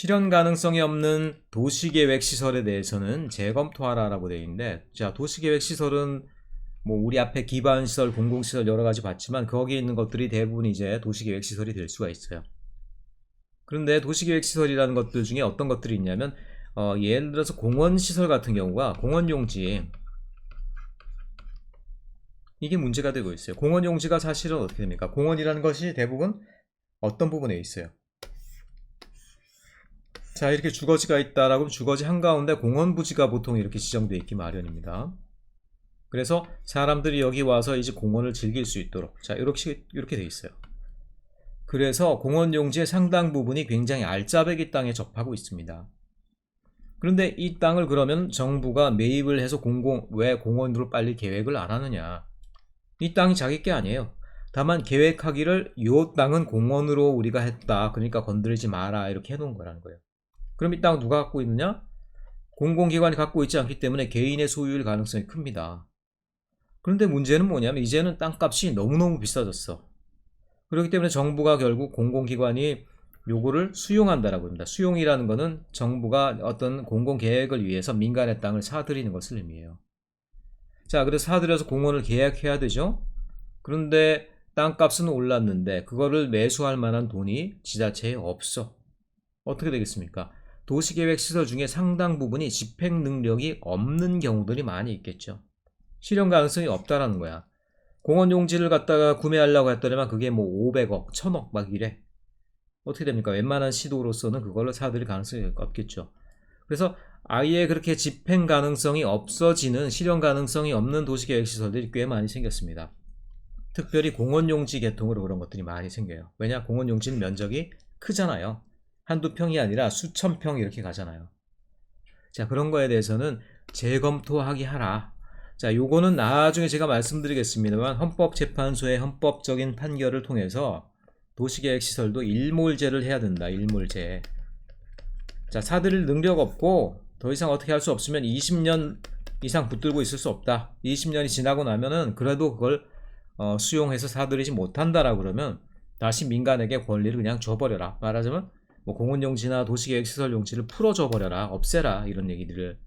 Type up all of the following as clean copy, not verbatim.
실현 가능성이 없는 도시계획 시설에 대해서는 재검토하라라고 되어 있는데, 자, 도시계획 시설은 뭐 우리 앞에 기반시설, 공공시설 여러 가지 봤지만 거기에 있는 것들이 대부분 이제 도시계획 시설이 될 수가 있어요. 그런데 도시계획 시설이라는 것들 중에 어떤 것들이 있냐면 예를 들어서 공원시설 같은 경우가 공원용지, 이게 문제가 되고 있어요. 공원용지가 사실은 어떻게 됩니까? 공원이라는 것이 대부분 어떤 부분에 있어요? 자, 이렇게 주거지가 있다라고 하면 주거지 한가운데 공원 부지가 보통 이렇게 지정되어 있기 마련입니다. 그래서 사람들이 여기 와서 이제 공원을 즐길 수 있도록, 자, 이렇게 돼 있어요. 그래서 공원 용지의 상당 부분이 굉장히 알짜배기 땅에 접하고 있습니다. 그런데 이 땅을 그러면 정부가 매입을 해서 왜 공원으로 빨리 계획을 안 하느냐? 이 땅이 자기 게 아니에요. 다만 계획하기를 이 땅은 공원으로 우리가 했다, 그러니까 건드리지 마라, 이렇게 해놓은 거라는 거예요. 그럼 이 땅 누가 갖고 있느냐? 공공기관이 갖고 있지 않기 때문에 개인의 소유일 가능성이 큽니다. 그런데 문제는 뭐냐면 이제는 땅값이 너무너무 비싸졌어. 그렇기 때문에 정부가 결국 공공기관이 요거를 수용한다라고 합니다. 수용이라는 것은 정부가 어떤 공공계획을 위해서 민간의 땅을 사들이는 것을 의미해요. 자, 그래서 사들여서 공원을 계약해야 되죠. 그런데 땅값은 올랐는데 그거를 매수할 만한 돈이 지자체에 없어. 어떻게 되겠습니까? 도시계획 시설 중에 상당 부분이 집행 능력이 없는 경우들이 많이 있겠죠. 실현 가능성이 없다라는 거야. 공원 용지를 갖다가 구매하려고 했더니만 그게 뭐 500억, 1000억 막 이래. 어떻게 됩니까? 웬만한 시도로서는 그걸로 사들일 가능성이 없겠죠. 그래서 아예 그렇게 집행 가능성이 없어지는, 실현 가능성이 없는 도시계획 시설들이 꽤 많이 생겼습니다. 특별히 공원 용지 계통으로 그런 것들이 많이 생겨요. 왜냐? 공원 용지는 면적이 크잖아요. 한두 평이 아니라 수천 평 이렇게 가잖아요. 자, 그런 거에 대해서는 재검토하기 하라. 자, 요거는 나중에 제가 말씀드리겠습니다만 헌법재판소의 헌법적인 판결을 통해서 도시계획시설도 일몰제를 해야 된다. 일몰제. 자, 사들일 능력 없고 더 이상 어떻게 할 수 없으면 20년 이상 붙들고 있을 수 없다. 20년이 지나고 나면은 그래도 그걸 수용해서 사들이지 못한다라고 그러면 다시 민간에게 권리를 그냥 줘버려라. 말하자면 뭐 공원용지나 도시계획시설 용지를 풀어줘 버려라, 없애라, 이런 얘기들을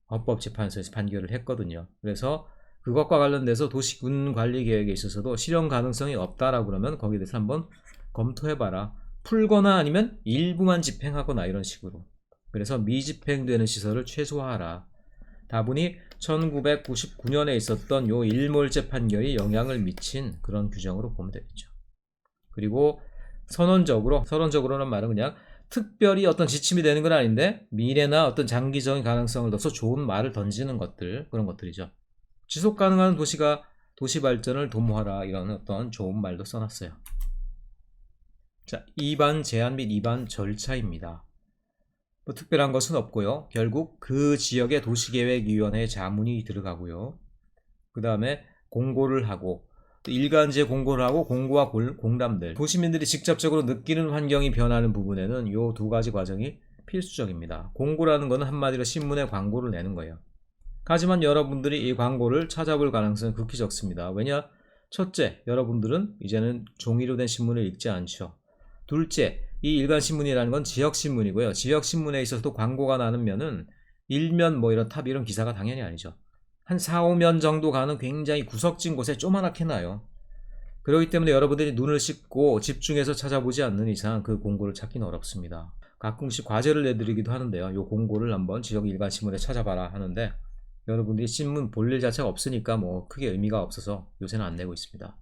헌법재판소에서 판결을 했거든요. 그래서 그것과 관련돼서 도시군관리계획에 있어서도 실현 가능성이 없다라고 그러면 거기에 대해서 한번 검토해봐라. 풀거나 아니면 일부만 집행하거나 이런 식으로. 그래서 미집행되는 시설을 최소화하라. 다분히 1999년에 있었던 요 일몰제 판결이 영향을 미친 그런 규정으로 보면 되겠죠. 그리고 선언적으로는 말은 그냥 특별히 어떤 지침이 되는 건 아닌데 미래나 어떤 장기적인 가능성을 둬서 좋은 말을 던지는 것들, 그런 것들이죠. 지속 가능한 도시 발전을 도모하라, 이런 어떤 좋은 말도 써놨어요. 자, 입안 제한 및 입안 절차입니다. 뭐 특별한 것은 없고요. 결국 그 지역의 도시계획위원회에 자문이 들어가고요. 그 다음에 공고를 하고, 일간지에 공고를 하고, 공고와 공람들, 도시민들이 직접적으로 느끼는 환경이 변하는 부분에는 이 두 가지 과정이 필수적입니다. 공고라는 것은 한마디로 신문에 광고를 내는 거예요. 하지만 여러분들이 이 광고를 찾아볼 가능성은 극히 적습니다. 왜냐? 첫째, 여러분들은 이제는 종이로 된 신문을 읽지 않죠. 둘째, 이 일간신문이라는 건 지역신문이고요. 지역신문에 있어서도 광고가 나누면은 1면 뭐 이런 탑 이런 기사가 당연히 아니죠. 한 4, 5면 정도 가는 굉장히 구석진 곳에 조그맣게 놔요. 그렇기 때문에 여러분들이 눈을 씻고 집중해서 찾아보지 않는 이상 그 공고를 찾기는 어렵습니다. 가끔씩 과제를 내드리기도 하는데요. 이 공고를 한번 지역 일간신문에 찾아봐라 하는데 여러분들이 신문 볼 일 자체가 없으니까 뭐 크게 의미가 없어서 요새는 안 내고 있습니다.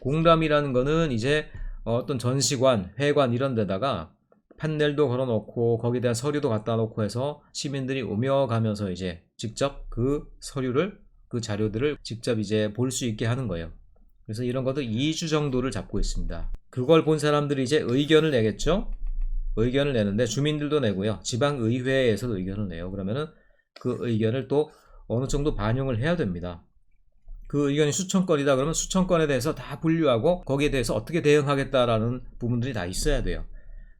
공람이라는 거는 이제 어떤 전시관, 회관 이런 데다가 판넬도 걸어놓고 거기에 대한 서류도 갖다 놓고 해서 시민들이 오며 가면서 이제 직접 그 서류를, 그 자료들을 직접 이제 볼 수 있게 하는 거예요. 그래서 이런 것도 2주 정도를 잡고 있습니다. 그걸 본 사람들이 이제 의견을 내겠죠. 의견을 내는데 주민들도 내고요. 지방의회에서도 의견을 내요. 그러면은 그 의견을 또 어느 정도 반영을 해야 됩니다. 그 의견이 수천 건이다 그러면 수천 건에 대해서 다 분류하고 거기에 대해서 어떻게 대응하겠다라는 부분들이 다 있어야 돼요.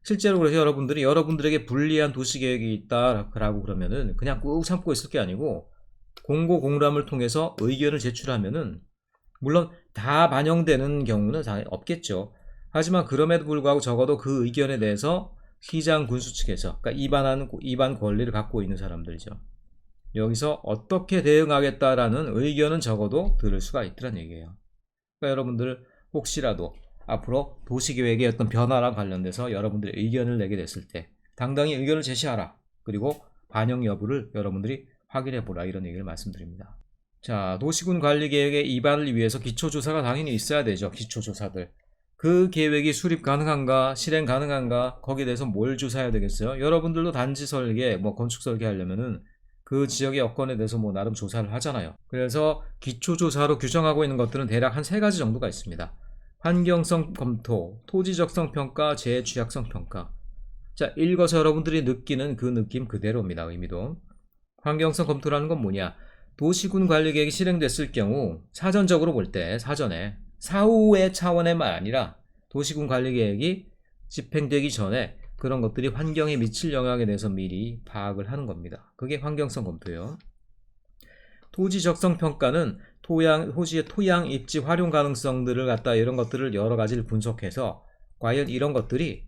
실제로 그래서 여러분들에게 불리한 도시계획이 있다라고 그러면은 그냥 꾹 참고 있을 게 아니고 공고 공람을 통해서 의견을 제출하면은 물론 다 반영되는 경우는 없겠죠. 하지만 그럼에도 불구하고 적어도 그 의견에 대해서 시장 군수 측에서, 그러니까 입안 권리를 갖고 있는 사람들이죠. 여기서 어떻게 대응하겠다라는 의견은 적어도 들을 수가 있다는 얘기예요. 그러니까 여러분들 혹시라도 앞으로 도시계획의 어떤 변화랑 관련돼서 여러분들의 의견을 내게 됐을 때 당당히 의견을 제시하라. 그리고 반영 여부를 여러분들이 확인해 보라, 이런 얘기를 말씀드립니다. 자, 도시군 관리 계획의 입안을 위해서 기초조사가 당연히 있어야 되죠. 기초조사들. 그 계획이 수립 가능한가, 실행 가능한가, 거기에 대해서 뭘 조사해야 되겠어요? 여러분들도 단지 설계, 건축 설계 하려면은 그 지역의 여건에 대해서 나름 조사를 하잖아요. 그래서 기초조사로 규정하고 있는 것들은 대략 한 3가지 정도가 있습니다. 환경성 검토, 토지적성 평가, 재취약성 평가. 자, 읽어서 여러분들이 느끼는 그 느낌 그대로입니다. 의미도. 환경성 검토라는 건 뭐냐? 도시군 관리계획이 실행됐을 경우 사전적으로 볼 때, 사전에 사후의 차원의만 아니라 도시군 관리계획이 집행되기 전에 그런 것들이 환경에 미칠 영향에 대해서 미리 파악을 하는 겁니다. 그게 환경성 검토예요. 토지 적성 평가는 토지의 토양, 입지, 활용 가능성들을 갖다 이런 것들을 여러 가지를 분석해서 과연 이런 것들이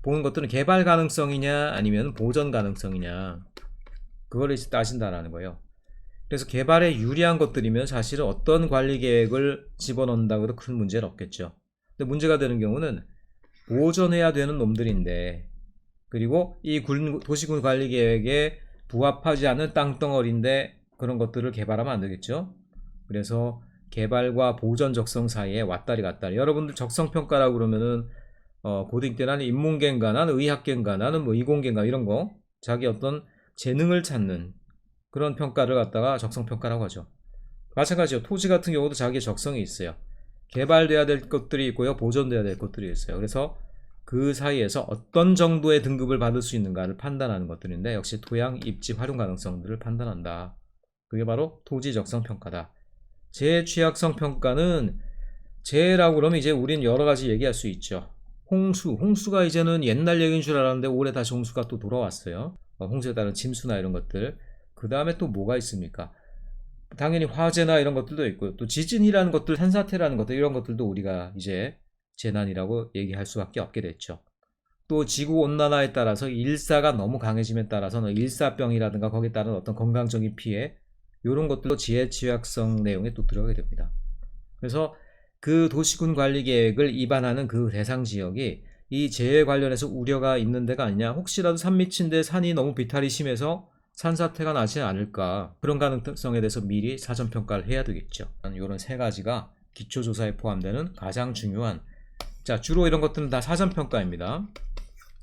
보는 것들은 개발 가능성이냐 아니면 보전 가능성이냐, 그거를 따진다라는 거예요. 그래서 개발에 유리한 것들이면 사실은 어떤 관리 계획을 집어넣는다고 해도 큰 문제는 없겠죠. 근데 문제가 되는 경우는 보전해야 되는 놈들인데, 그리고 이 도시군 관리 계획에 부합하지 않는 땅덩어리인데 그런 것들을 개발하면 안 되겠죠. 그래서 개발과 보전 적성 사이에 왔다리 갔다리. 여러분들 적성평가라고 그러면은 고딩 때 나는 인문계인가, 나는 의학계인가, 나는 이공계인가, 이런 거 자기 어떤 재능을 찾는 그런 평가를 갖다가 적성평가라고 하죠. 마찬가지로 토지 같은 경우도 자기의 적성이 있어요. 개발돼야 될 것들이 있고요, 보존돼야 될 것들이 있어요. 그래서 그 사이에서 어떤 정도의 등급을 받을 수 있는가를 판단하는 것들인데, 역시 토양, 입지, 활용 가능성들을 판단한다. 그게 바로 토지 적성 평가다. 재취약성 평가는, 재라고 그러면 이제 우린 여러 가지 얘기할 수 있죠. 홍수가 이제는 옛날 얘기인 줄 알았는데 올해 다시 홍수가 또 돌아왔어요. 홍수에 따른 침수나 이런 것들. 그 다음에 또 뭐가 있습니까? 당연히 화재나 이런 것들도 있고, 또 지진이라는 것들, 산사태라는 것들, 이런 것들도 우리가 이제 재난이라고 얘기할 수밖에 없게 됐죠. 또 지구온난화에 따라서 일사가 너무 강해짐에 따라서는 일사병이라든가 거기에 따른 어떤 건강적인 피해, 이런 것들도 지혜취약성 내용에 또 들어가게 됩니다. 그래서 그 도시군 관리 계획을 위반하는 그 대상 지역이 이 재해 관련해서 우려가 있는 데가 아니냐, 혹시라도 산 밑인데 산이 너무 비탈이 심해서 산사태가 나지 않을까, 그런 가능성에 대해서 미리 사전평가를 해야 되겠죠. 이런 3가지가 기초조사에 포함되는 가장 중요한, 자, 주로 이런 것들은 다 사전평가입니다.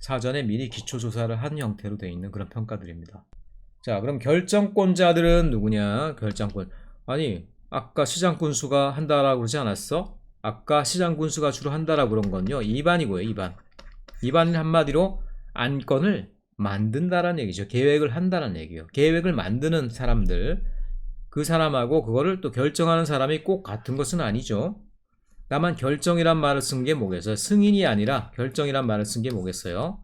사전에 미리 기초조사를 한 형태로 되어 있는 그런 평가들입니다. 자, 그럼 결정권자들은 누구냐? 결정권. 아니, 아까 시장 군수가 한다라고 그러지 않았어? 아까 시장 군수가 주로 한다라고 그런 건요, 입안이고요, 입안. 입안은 한마디로 안건을 만든다라는 얘기죠. 계획을 한다는 얘기예요. 계획을 만드는 사람들, 그 사람하고 그거를 또 결정하는 사람이 꼭 같은 것은 아니죠. 다만 결정이란 말을 쓴 게 뭐겠어요? 승인이 아니라 결정이란 말을 쓴 게 뭐겠어요?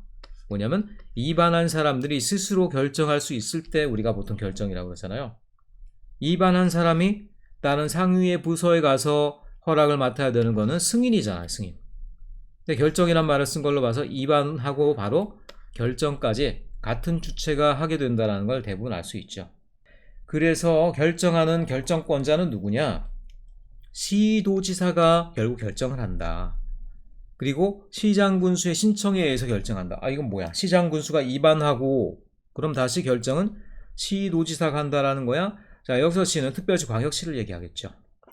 뭐냐면 입안한 사람들이 스스로 결정할 수 있을 때 우리가 보통 결정이라고 그러잖아요. 입안한 사람이 다른 상위의 부서에 가서 허락을 맡아야 되는 거는 승인이잖아요, 승인. 근데 결정이란 말을 쓴 걸로 봐서 입안하고 바로 결정까지 같은 주체가 하게 된다는 걸 대부분 알 수 있죠. 그래서 결정하는 결정권자는 누구냐? 시도지사가 결국 결정을 한다. 그리고 시장군수의 신청에 의해서 결정한다. 아, 이건 뭐야? 시장군수가 입안하고 그럼 다시 결정은 시도지사가 한다라는 거야? 자, 여기서 시는 특별시 광역시를 얘기하겠죠.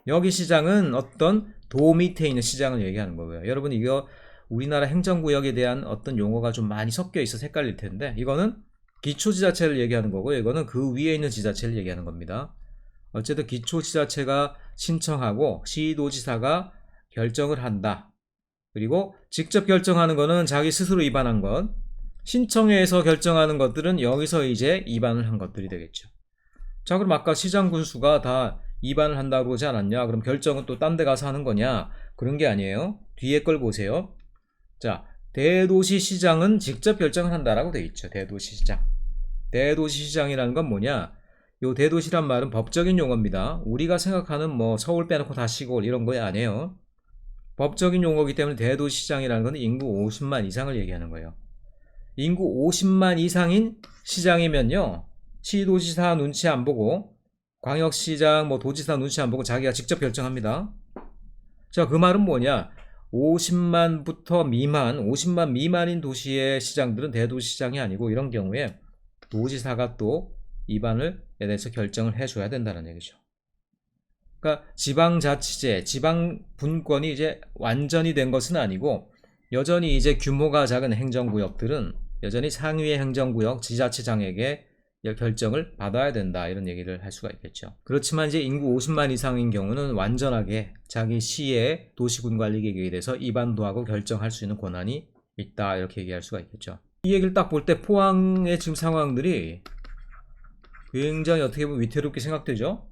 여기 시장은 어떤 도 밑에 있는 시장을 얘기하는 거고요. 여러분, 이거 우리나라 행정구역에 대한 어떤 용어가 좀 많이 섞여 있어서 헷갈릴 텐데, 이거는 기초지자체를 얘기하는 거고, 이거는 그 위에 있는 지자체를 얘기하는 겁니다. 어쨌든 기초지자체가 신청하고 시도지사가 결정을 한다. 그리고 직접 결정하는 거는 자기 스스로 입안한 것, 신청해서 결정하는 것들은 여기서 이제 입안을 한 것들이 되겠죠. 자, 그럼 아까 시장군수가 다 입안을 한다고 그러지 않았냐? 그럼 결정은 또 딴 데 가서 하는 거냐? 그런 게 아니에요. 뒤에 걸 보세요. 자, 대도시시장은 직접 결정을 한다라고 되어 있죠. 대도시시장. 대도시시장이라는 건 뭐냐? 요 대도시란 말은 법적인 용어입니다. 우리가 생각하는 서울 빼놓고 다 시골 이런 거 아니에요. 법적인 용어이기 때문에 대도시시장이라는 건 인구 50만 이상을 얘기하는 거예요. 인구 50만 이상인 시장이면요, 시도지사 눈치 안 보고 광역시장 뭐 도지사 눈치 안 보고 자기가 직접 결정합니다. 자, 그 말은 뭐냐? 50만부터 미만, 50만 미만인 도시의 시장들은 대도시장이 아니고 이런 경우에 도지사가 또 입안을 대해서 결정을 해줘야 된다는 얘기죠. 그러니까 지방자치제, 지방분권이 이제 완전히 된 것은 아니고 여전히 이제 규모가 작은 행정구역들은 여전히 상위의 행정구역 지자체장에게 결정을 받아야 된다, 이런 얘기를 할 수가 있겠죠. 그렇지만 이제 인구 50만 이상인 경우는 완전하게 자기 시의 도시군 관리 계획에 대해서 입안도 하고 결정할 수 있는 권한이 있다, 이렇게 얘기할 수가 있겠죠. 이 얘기를 딱 볼 때 포항의 지금 상황들이 굉장히 어떻게 보면 위태롭게 생각되죠.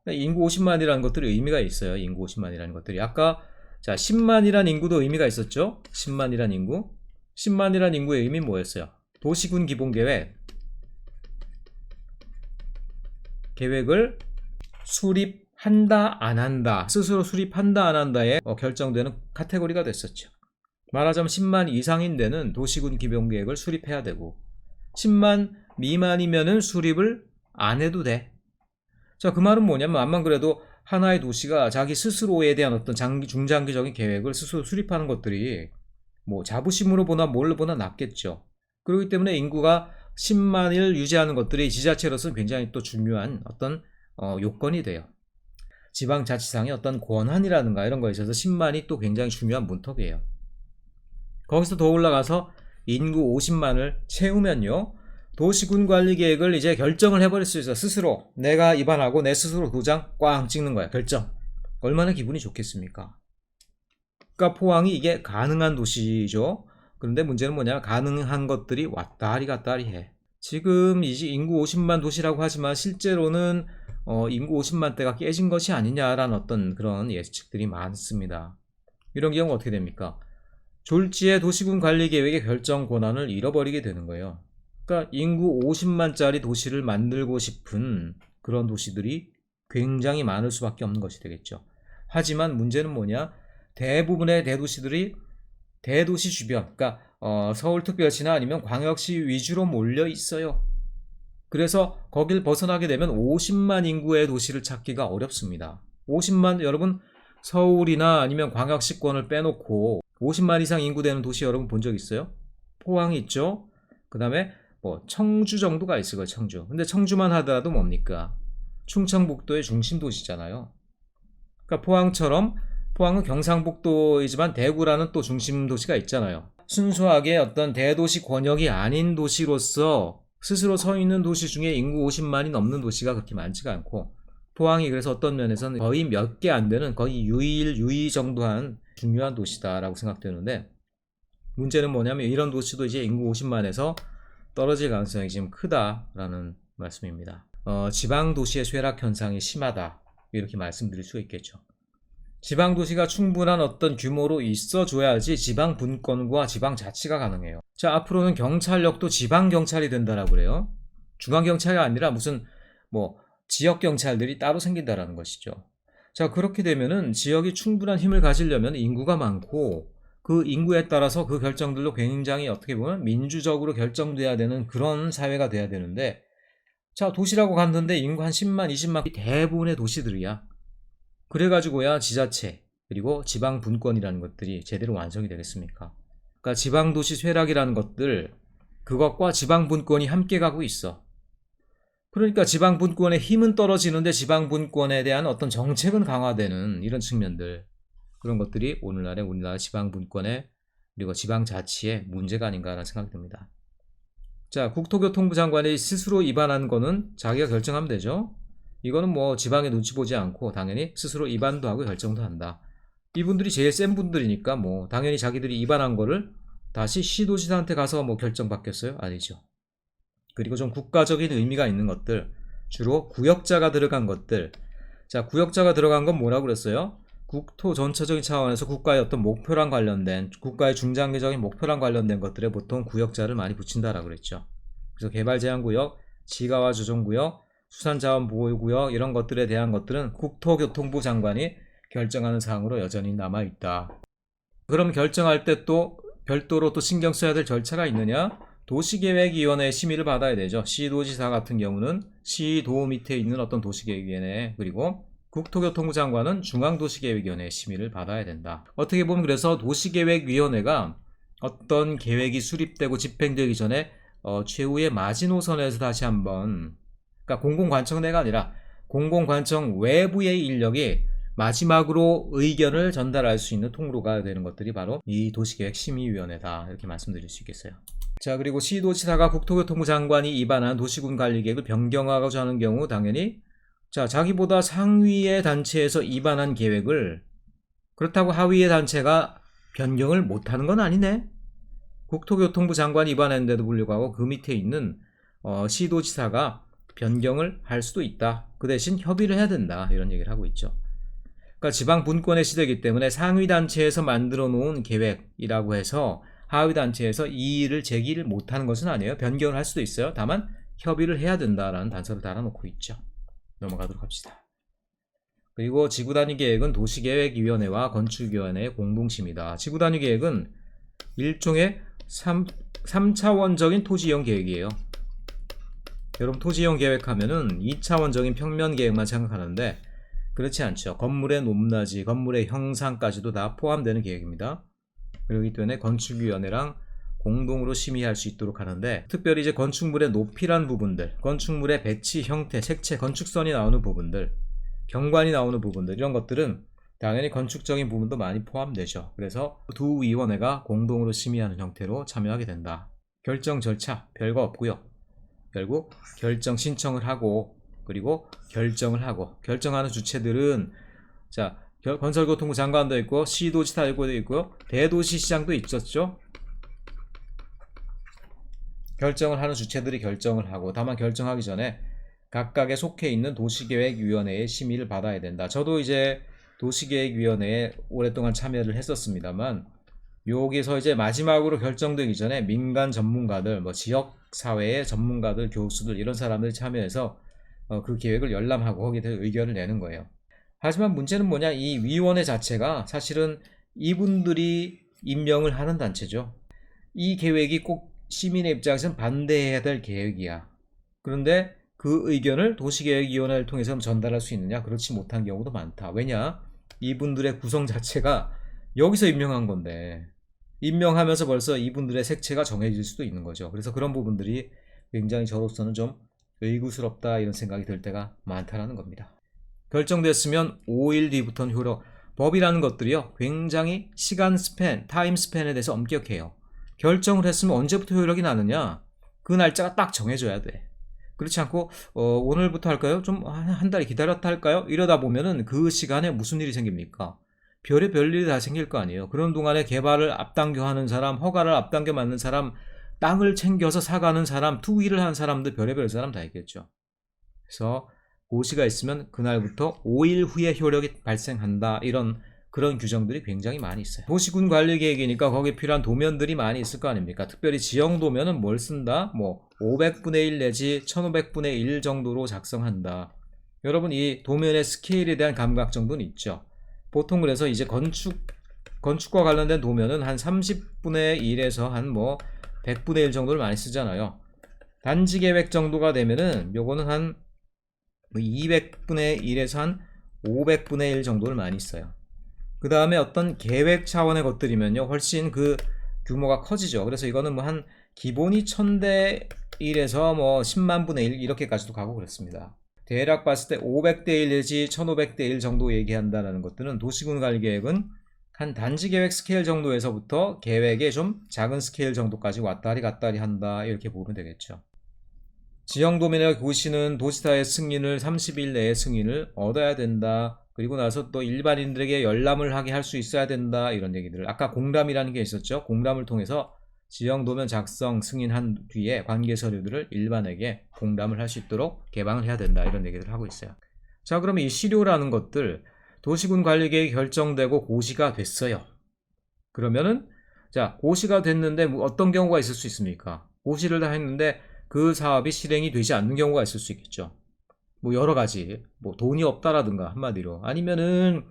인구 50만이라는 것들이 의미가 있어요. 인구 50만이라는 것들이 아까 자 10만이라는 인구도 의미가 있었죠. 10만이라는 인구, 10만이라는 인구의 의미는 뭐였어요? 도시군 기본계획 계획을 수립한다 안 한다, 스스로 수립한다 안 한다에 결정되는 카테고리가 됐었죠. 말하자면 10만 이상인 데는 도시군 기본계획을 수립해야 되고 10만 미만이면은 수립을 안 해도 돼. 자, 그 말은 뭐냐면 암만 그래도 하나의 도시가 자기 스스로에 대한 어떤 중장기적인 계획을 스스로 수립하는 것들이 뭐 자부심으로 보나 뭘로 보나 낫겠죠. 그렇기 때문에 인구가 10만을 유지하는 것들이 지자체로서는 굉장히 또 중요한 어떤 요건이 돼요. 지방자치상의 어떤 권한이라든가 이런 거에 있어서 10만이 또 굉장히 중요한 문턱이에요. 거기서 더 올라가서 인구 50만을 채우면요, 도시군 관리 계획을 이제 결정을 해버릴 수 있어요. 스스로 내가 입안하고 내 스스로 도장 꽝 찍는 거야. 결정. 얼마나 기분이 좋겠습니까? 그러니까 포항이 이게 가능한 도시죠. 그런데 문제는 뭐냐면 가능한 것들이 왔다리 갔다리 해. 지금 이제 인구 50만 도시라고 하지만 실제로는 인구 50만 대가 깨진 것이 아니냐라는 어떤 그런 예측들이 많습니다. 이런 경우 어떻게 됩니까? 졸지에 도시군 관리 계획의 결정 권한을 잃어버리게 되는 거예요. 그러니까 인구 50만짜리 도시를 만들고 싶은 그런 도시들이 굉장히 많을 수밖에 없는 것이 되겠죠. 하지만 문제는 뭐냐? 대부분의 대도시들이 대도시 주변, 그러니까 서울특별시나 아니면 광역시 위주로 몰려 있어요. 그래서 거길 벗어나게 되면 50만 인구의 도시를 찾기가 어렵습니다. 50만, 여러분 서울이나 아니면 광역시권을 빼놓고 50만 이상 인구 되는 도시 여러분 본 적 있어요? 포항이 있죠. 그 다음에 뭐 청주 정도가 있을 거예요. 청주. 근데 청주만 하더라도 뭡니까? 충청북도의 중심 도시잖아요. 그러니까 포항은 경상북도이지만 대구라는 또 중심 도시가 있잖아요. 순수하게 어떤 대도시 권역이 아닌 도시로서 스스로 서 있는 도시 중에 인구 50만이 넘는 도시가 그렇게 많지가 않고, 포항이 그래서 어떤 면에서는 거의 몇 개 안 되는, 거의 유의 정도한 중요한 도시다라고 생각되는데, 문제는 뭐냐면 이런 도시도 이제 인구 50만에서 떨어질 가능성이 지금 크다라는 말씀입니다. 지방 도시의 쇠락 현상이 심하다, 이렇게 말씀드릴 수 있겠죠. 지방 도시가 충분한 어떤 규모로 있어줘야지 지방 분권과 지방 자치가 가능해요. 자, 앞으로는 경찰력도 지방 경찰이 된다라고 그래요. 중앙 경찰이 아니라 무슨 뭐 지역 경찰들이 따로 생긴다라는 것이죠. 자, 그렇게 되면은 지역이 충분한 힘을 가지려면 인구가 많고 그 인구에 따라서 그 결정들도 굉장히 어떻게 보면 민주적으로 결정돼야 되는 그런 사회가 돼야 되는데, 자, 도시라고 갔는데 인구 한 10만, 20만 대부분의 도시들이야. 그래가지고야 지자체 그리고 지방 분권이라는 것들이 제대로 완성이 되겠습니까? 그러니까 지방 도시 쇠락이라는 것들, 그것과 지방 분권이 함께 가고 있어. 그러니까 지방 분권의 힘은 떨어지는데 지방 분권에 대한 어떤 정책은 강화되는 이런 측면들, 그런 것들이 오늘날의 우리나라 지방 분권의 그리고 지방 자치의 문제가 아닌가라는 생각이 듭니다. 자, 국토교통부 장관이 스스로 입안한 거는 자기가 결정하면 되죠. 이거는 뭐 지방에 눈치 보지 않고 당연히 스스로 입안도 하고 결정도 한다. 이분들이 제일 센 분들이니까 뭐 당연히 자기들이 입안한 거를 다시 시도지사한테 가서 뭐 결정받겠어요? 아니죠. 그리고 좀 국가적인 의미가 있는 것들, 주로 구역자가 들어간 것들. 자, 구역자가 들어간 건 뭐라고 그랬어요? 국토 전체적인 차원에서 국가의 어떤 목표랑 관련된, 국가의 중장기적인 목표랑 관련된 것들에 보통 구역자를 많이 붙인다라고 그랬죠. 그래서 개발제한구역, 지가화 조정구역, 수산자원보호구역 이런 것들에 대한 것들은 국토교통부 장관이 결정하는 사항으로 여전히 남아있다. 그럼 결정할 때 또 별도로 또 신경 써야 될 절차가 있느냐? 도시계획위원회의 심의를 받아야 되죠. 시도지사 같은 경우는 시도 밑에 있는 어떤 도시계획위원회, 그리고 국토교통부 장관은 중앙도시계획위원회의 심의를 받아야 된다. 어떻게 보면 그래서 도시계획위원회가 어떤 계획이 수립되고 집행되기 전에 최후의 마지노선에서 다시 한번, 그러니까 공공관청 내가 아니라 공공관청 외부의 인력이 마지막으로 의견을 전달할 수 있는 통로가 되는 것들이 바로 이 도시계획심의위원회다, 이렇게 말씀드릴 수 있겠어요. 자, 그리고 시도지사가 국토교통부 장관이 입안한 도시군관리계획을 변경하고자 하는 경우 당연히 자기보다 상위의 단체에서 입안한 계획을 그렇다고 하위의 단체가 변경을 못하는 건 아니네. 국토교통부 장관이 입안했는데도 불구하고 그 밑에 있는 시도지사가 변경을 할 수도 있다. 그 대신 협의를 해야 된다, 이런 얘기를 하고 있죠. 그러니까 지방 분권의 시대이기 때문에 상위 단체에서 만들어 놓은 계획이라고 해서 하위 단체에서 이의를 제기를 못하는 것은 아니에요. 변경을 할 수도 있어요. 다만 협의를 해야 된다라는 단서를 달아놓고 있죠. 넘어가도록 합시다. 그리고 지구단위 계획은 도시계획위원회와 건축위원회의 공동심이다. 지구단위 계획은 일종의 3차원적인 토지이용 계획이에요. 여러분, 토지이용 계획하면은 2차원적인 평면 계획만 생각하는데 그렇지 않죠. 건물의 높낮이, 건물의 형상까지도 다 포함되는 계획입니다. 그렇기 때문에 건축위원회랑 공동으로 심의할 수 있도록 하는데, 특별히 이제 건축물의 높이란 부분들, 건축물의 배치, 형태, 색채, 건축선이 나오는 부분들, 경관이 나오는 부분들, 이런 것들은 당연히 건축적인 부분도 많이 포함되죠. 그래서 두 위원회가 공동으로 심의하는 형태로 참여하게 된다. 결정 절차 별거 없고요. 결국 결정 신청을 하고, 그리고 결정을 하고, 결정하는 주체들은 건설교통부 장관도 있고 시도지사도 있고요, 대도시시장도 있었죠. 결정을 하는 주체들이 결정을 하고, 다만 결정하기 전에 각각에 속해 있는 도시계획위원회의 심의를 받아야 된다. 저도 이제 도시계획위원회에 오랫동안 참여를 했었습니다만, 여기서 이제 마지막으로 결정되기 전에 민간 전문가들, 지역사회의 전문가들, 교수들, 이런 사람들이 참여해서 그 계획을 열람하고 거기에 대해서 의견을 내는 거예요. 하지만 문제는 뭐냐, 이 위원회 자체가 사실은 이분들이 임명을 하는 단체죠. 이 계획이 꼭 시민의 입장에서는 반대해야 될 계획이야. 그런데 그 의견을 도시계획위원회를 통해서 전달할 수 있느냐? 그렇지 못한 경우도 많다. 왜냐? 이분들의 구성 자체가 여기서 임명한 건데, 임명하면서 벌써 이분들의 색채가 정해질 수도 있는 거죠. 그래서 그런 부분들이 굉장히 저로서는 좀 의구스럽다, 이런 생각이 들 때가 많다라는 겁니다. 결정됐으면 5일 뒤부터는 효력. 법이라는 것들이요, 굉장히 시간 스팬, 타임 스팬에 대해서 엄격해요. 결정을 했으면 언제부터 효력이 나느냐, 그 날짜가 딱 정해져야 돼. 그렇지 않고 오늘부터 할까요? 좀 한 달 기다렸다 할까요? 이러다 보면은 그 시간에 무슨 일이 생깁니까? 별의별 일이 다 생길 거 아니에요. 그런 동안에 개발을 앞당겨 하는 사람, 허가를 앞당겨 맞는 사람, 땅을 챙겨서 사가는 사람, 투기를 하는 사람들, 별의별 사람 다 있겠죠. 그래서 고시가 있으면 그날부터 5일 후에 효력이 발생한다, 그런 규정들이 굉장히 많이 있어요. 도시군 관리 계획이니까 거기에 필요한 도면들이 많이 있을 거 아닙니까? 특별히 지형 도면은 뭘 쓴다? 500분의 1 내지 1500분의 1 정도로 작성한다. 여러분, 이 도면의 스케일에 대한 감각 정도는 있죠. 보통 그래서 이제 건축과 관련된 도면은 한 30분의 1에서 한 100분의 1 정도를 많이 쓰잖아요. 단지 계획 정도가 되면은 요거는 한 200분의 1에서 한 500분의 1 정도를 많이 써요. 그 다음에 어떤 계획 차원의 것들이면요, 훨씬 그 규모가 커지죠. 그래서 이거는 한 기본이 1000대 1에서 10만 분의 1 이렇게까지도 가고 그렇습니다. 대략 봤을 때 500대 1 내지 1500대 1 정도 얘기한다는 것들은 도시군 관리 계획은 한 단지 계획 스케일 정도에서부터 계획의 좀 작은 스케일 정도까지 왔다리 갔다리 한다, 이렇게 보면 되겠죠. 지형도면의 고시는 도지사의 승인을 30일 내에 승인을 얻어야 된다. 그리고 나서 또 일반인들에게 열람을 하게 할 수 있어야 된다, 이런 얘기들을, 아까 공람이라는 게 있었죠. 공람을 통해서 지형도면 작성 승인한 뒤에 관계 서류들을 일반에게 공람을 할 수 있도록 개방을 해야 된다, 이런 얘기들을 하고 있어요. 자, 그러면 이 시료라는 것들, 도시군 관리계획이 결정되고 고시가 됐어요. 그러면은 고시가 됐는데 어떤 경우가 있을 수 있습니까? 고시를 다 했는데 그 사업이 실행이 되지 않는 경우가 있을 수 있겠죠. 여러 가지, 돈이 없다라든가, 한마디로, 아니면은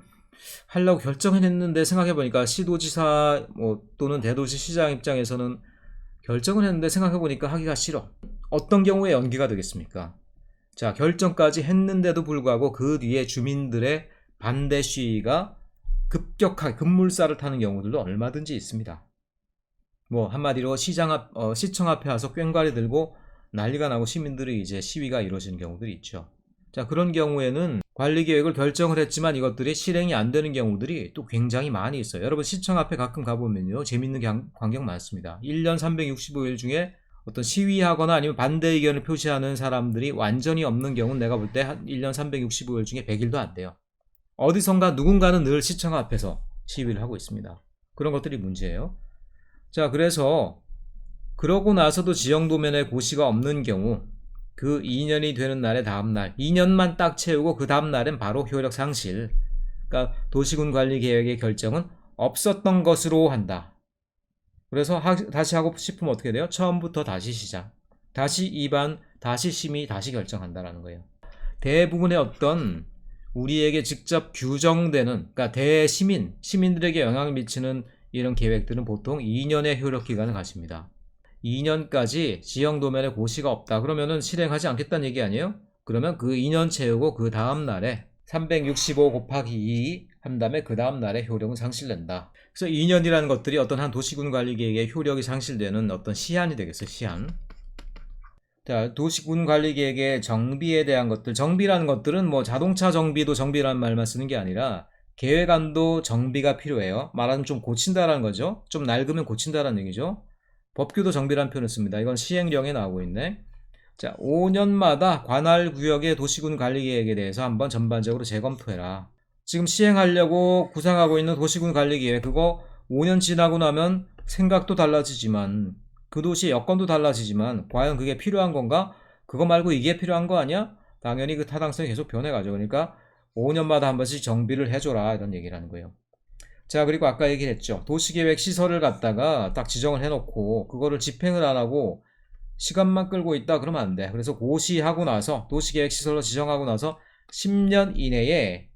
하려고 결정해냈는데 생각해보니까 시도지사 또는 대도시시장 입장에서는 결정을 했는데 생각해보니까 하기가 싫어. 어떤 경우에 연기가 되겠습니까? 자, 결정까지 했는데도 불구하고 그 뒤에 주민들의 반대 시위가 급격하게 급물살을 타는 경우들도 얼마든지 있습니다. 뭐 한마디로 시청 앞에 와서 꽹과리 들고 난리가 나고 시민들이 이제 시위가 이루어지는 경우들이 있죠. 자, 그런 경우에는 관리 계획을 결정을 했지만 이것들이 실행이 안 되는 경우들이 또 굉장히 많이 있어요. 여러분 시청 앞에 가끔 가보면요, 재밌는 광경 많습니다. 1년 365일 중에 어떤 시위하거나 아니면 반대 의견을 표시하는 사람들이 완전히 없는 경우는 내가 볼 때 한 1년 365일 중에 100일도 안 돼요. 어디선가 누군가는 늘 시청 앞에서 시위를 하고 있습니다. 그런 것들이 문제예요. 자, 그래서 그러고 나서도 지형도면에 고시가 없는 경우 그 2년이 되는 날의 다음날 2년만 딱 채우고 그 다음날은 바로 효력 상실. 그러니까 도시군 관리 계획의 결정은 없었던 것으로 한다. 그래서 다시 하고 싶으면 어떻게 돼요? 처음부터 다시 시작, 다시 입안, 다시 심의, 다시 결정한다라는 거예요. 대부분의 어떤 우리에게 직접 규정되는, 그러니까 시민들에게 영향을 미치는 이런 계획들은 보통 2년의 효력 기간을 가집니다. 2년까지 지형도면에 고시가 없다 그러면은 실행하지 않겠다는 얘기 아니에요? 그러면 그 2년 채우고 그 다음 날에 365 곱하기 2 한 다음에 그 다음 날에 효력은 상실된다. 그래서 2년이라는 것들이 어떤 한 도시군 관리 계획의 효력이 상실되는 어떤 시한이 되겠어요. 시한. 자, 도시군 관리 계획의 정비에 대한 것들, 정비라는 것들은 뭐 자동차 정비도 정비라는 말만 쓰는 게 아니라 계획안도 정비가 필요해요. 말하자면 좀 고친다라는 거죠. 좀 낡으면 고친다라는 얘기죠. 법규도 정비라는 표현을 씁니다. 이건 시행령에 나오고 있네. 자, 5년마다 관할 구역의 도시군 관리 계획에 대해서 한번 전반적으로 재검토해라. 지금 시행하려고 구상하고 있는 도시군 관리 계획, 그거 5년 지나고 나면 생각도 달라지지만 그 도시의 여건도 달라지지만 과연 그게 필요한 건가? 그거 말고 이게 필요한 거 아니야? 당연히 그 타당성이 계속 변해가죠. 그러니까 5년마다 한 번씩 정비를 해줘라 이런 얘기라는 거예요. 자, 그리고 아까 얘기했죠. 도시계획 시설을 갖다가 딱 지정을 해놓고 그거를 집행을 안 하고 시간만 끌고 있다 그러면 안 돼. 그래서 고시하고 나서 도시계획 시설로 지정하고 나서 10년 이내에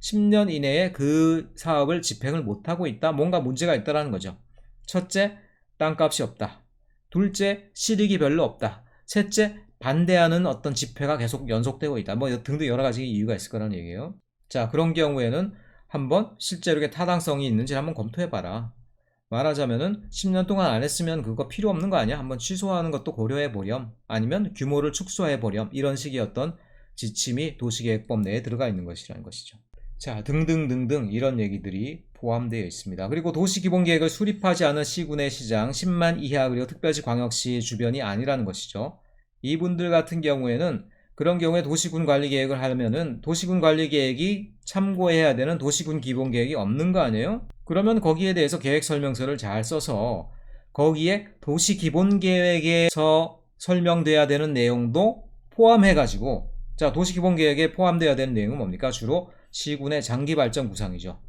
10년 이내에 그 사업을 집행을 못하고 있다. 뭔가 문제가 있다라는 거죠. 첫째, 땅값이 없다. 둘째, 실익이 별로 없다. 셋째, 반대하는 어떤 집회가 계속 연속되고 있다. 뭐 등등 여러 가지 이유가 있을 거라는 얘기예요. 자, 그런 경우에는 한번 실제로 이게 타당성이 있는지 한번 검토해봐라. 말하자면은 10년 동안 안 했으면 그거 필요 없는 거 아니야? 한번 취소하는 것도 고려해보렴. 아니면 규모를 축소해보렴. 이런 식의 어떤 지침이 도시계획법 내에 들어가 있는 것이라는 것이죠. 자, 등등등등 이런 얘기들이 포함되어 있습니다. 그리고 도시기본계획을 수립하지 않은 시군의 시장 10만 이하 그리고 특별시 광역시 주변이 아니라는 것이죠. 이분들 같은 경우에는 그런 경우에 도시군 관리 계획을 하려면은 도시군 관리 계획이 참고해야 되는 도시군 기본 계획이 없는 거 아니에요? 그러면 거기에 대해서 계획 설명서를 잘 써서 거기에 도시 기본 계획에서 설명돼야 되는 내용도 포함해 가지고, 자, 도시 기본 계획에 포함돼야 되는 내용은 뭡니까? 주로 시군의 장기 발전 구상이죠.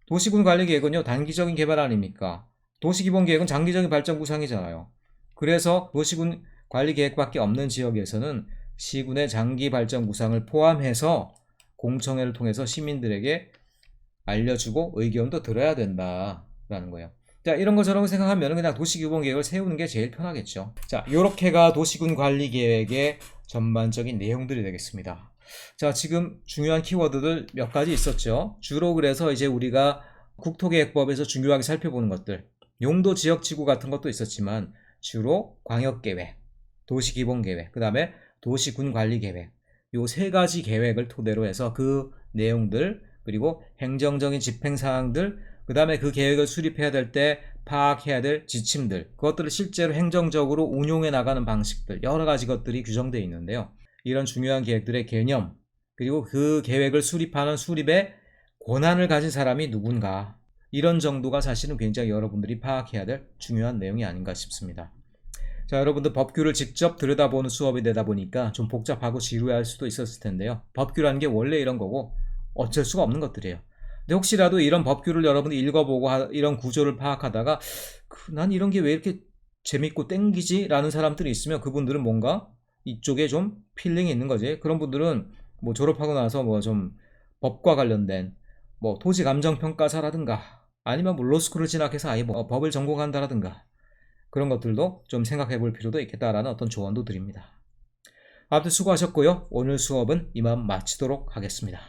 도시군 관리 계획은요, 단기적인 개발 아닙니까? 도시 기본 계획은 장기적인 발전 구상이잖아요. 그래서 도시군 관리 계획밖에 없는 지역에서는 시군의 장기 발전 구상을 포함해서 공청회를 통해서 시민들에게 알려주고 의견도 들어야 된다라는 거예요. 자, 이런 것처럼 생각하면 그냥 도시기본계획을 세우는 게 제일 편하겠죠. 자, 요렇게가 도시군 관리 계획의 전반적인 내용들이 되겠습니다. 자, 지금 중요한 키워드들 몇 가지 있었죠. 주로 그래서 이제 우리가 국토계획법에서 중요하게 살펴보는 것들, 용도 지역지구 같은 것도 있었지만 주로 광역계획, 도시기본계획, 그 다음에 도시군관리계획, 요 세 가지 계획을 토대로 해서 그 내용들, 그리고 행정적인 집행사항들, 그 다음에 그 계획을 수립해야 될 때 파악해야 될 지침들, 그것들을 실제로 행정적으로 운용해 나가는 방식들, 여러 가지 것들이 규정되어 있는데요. 이런 중요한 계획들의 개념, 그리고 그 계획을 수립하는 수립의 권한을 가진 사람이 누군가, 이런 정도가 사실은 굉장히 여러분들이 파악해야 될 중요한 내용이 아닌가 싶습니다. 자, 여러분들 법규를 직접 들여다보는 수업이 되다 보니까 좀 복잡하고 지루할 수도 있었을 텐데요. 법규라는 게 원래 이런 거고 어쩔 수가 없는 것들이에요. 근데 혹시라도 이런 법규를 여러분들이 읽어보고 이런 구조를 파악하다가 난 이런 게 왜 이렇게 재밌고 땡기지? 라는 사람들이 있으면 그분들은 뭔가 이쪽에 좀 필링이 있는 거지. 그런 분들은 뭐 졸업하고 나서 뭐 좀 법과 관련된 뭐 토지감정평가사라든가 아니면 뭐 로스쿨을 진학해서 아예 뭐 법을 전공한다라든가 그런 것들도 좀 생각해 볼 필요도 있겠다라는 어떤 조언도 드립니다. 아무튼 수고하셨고요. 오늘 수업은 이만 마치도록 하겠습니다.